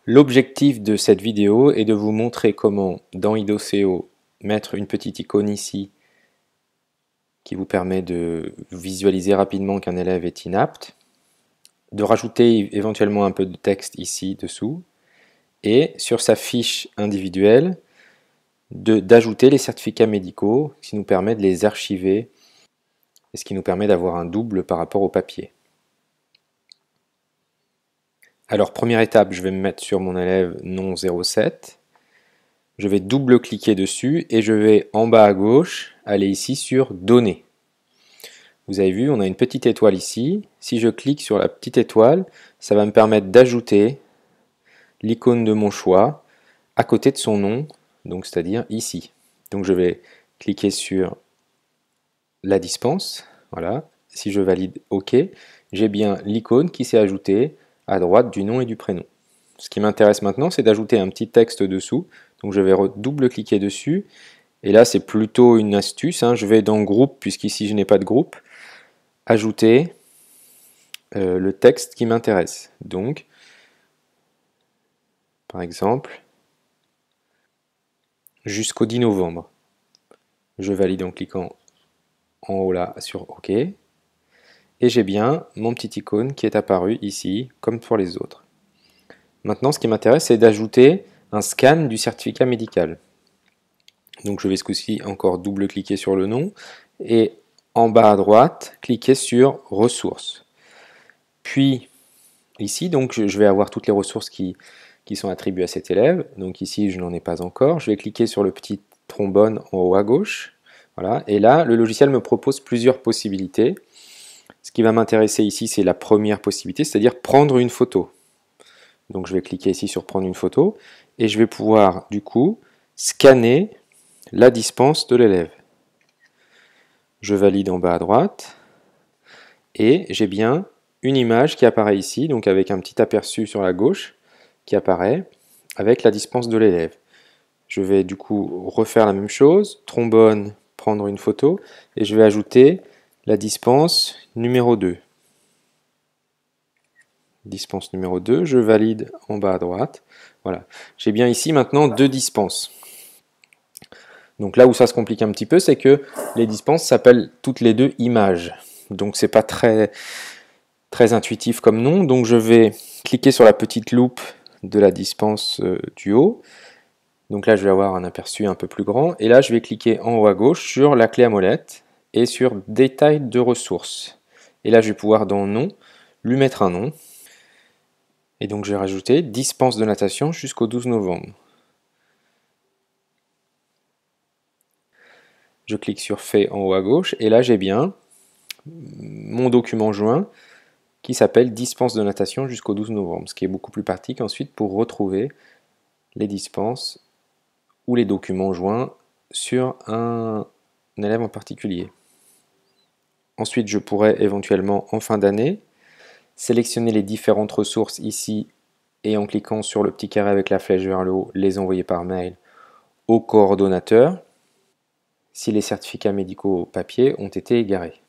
L'objectif de cette vidéo est de vous montrer comment, dans Idoceo, mettre une petite icône ici qui vous permet de visualiser rapidement qu'un élève est inapte, de rajouter éventuellement un peu de texte ici dessous, et sur sa fiche individuelle, d'ajouter les certificats médicaux, ce qui nous permet de les archiver et ce qui nous permet d'avoir un double par rapport au papier. Alors première étape, je vais me mettre sur mon élève non 07, je vais double-cliquer dessus et je vais en bas à gauche aller ici sur Données. Vous avez vu, on a une petite étoile ici. Si je clique sur la petite étoile, ça va me permettre d'ajouter l'icône de mon choix à côté de son nom, donc c'est-à-dire ici. Donc je vais cliquer sur la dispense, voilà. Si je valide OK, j'ai bien l'icône qui s'est ajoutée à droite du nom et du prénom. Ce qui m'intéresse maintenant, c'est d'ajouter un petit texte dessous. Donc je vais double-cliquer dessus. Et là, c'est plutôt une astuce. Je vais dans Groupe, puisqu'ici je n'ai pas de groupe, ajouter le texte qui m'intéresse. Donc, par exemple, jusqu'au 10 novembre. Je valide en cliquant en haut là sur OK. Et j'ai bien mon petit icône qui est apparu ici, comme pour les autres. Maintenant, ce qui m'intéresse, c'est d'ajouter un scan du certificat médical. Donc je vais ce coup-ci encore double-cliquer sur le nom et en bas à droite, cliquer sur ressources. Puis ici, donc je vais avoir toutes les ressources qui sont attribuées à cet élève. Donc ici, je n'en ai pas encore. Je vais cliquer sur le petit trombone en haut à gauche. Voilà. Et là, le logiciel me propose plusieurs possibilités. Ce qui va m'intéresser ici, c'est la première possibilité, c'est-à-dire prendre une photo. Donc je vais cliquer ici sur prendre une photo et je vais pouvoir du coup scanner la dispense de l'élève. Je valide en bas à droite et j'ai bien une image qui apparaît ici, donc avec un petit aperçu sur la gauche qui apparaît avec la dispense de l'élève. Je vais du coup refaire la même chose, trombone, prendre une photo et je vais ajouter la dispense numéro 2. Dispense numéro 2, je valide en bas à droite. Voilà, j'ai bien ici maintenant deux dispenses. Donc là où ça se complique un petit peu, c'est que les dispenses s'appellent toutes les deux images. Donc c'est pas très intuitif comme nom. Donc je vais cliquer sur la petite loupe de la dispense du haut. Donc là je vais avoir un aperçu un peu plus grand. Et là je vais cliquer en haut à gauche sur la clé à molette et sur détail de ressources. Et là je vais pouvoir dans nom lui mettre un nom. Et donc je vais rajouter dispense de natation jusqu'au 12 novembre. Je clique sur fait en haut à gauche et là j'ai bien mon document joint qui s'appelle dispense de natation jusqu'au 12 novembre, ce qui est beaucoup plus pratique ensuite pour retrouver les dispenses ou les documents joints sur un élève en particulier. Ensuite, je pourrais éventuellement en fin d'année sélectionner les différentes ressources ici et en cliquant sur le petit carré avec la flèche vers le haut, les envoyer par mail au coordonnateur si les certificats médicaux papier ont été égarés.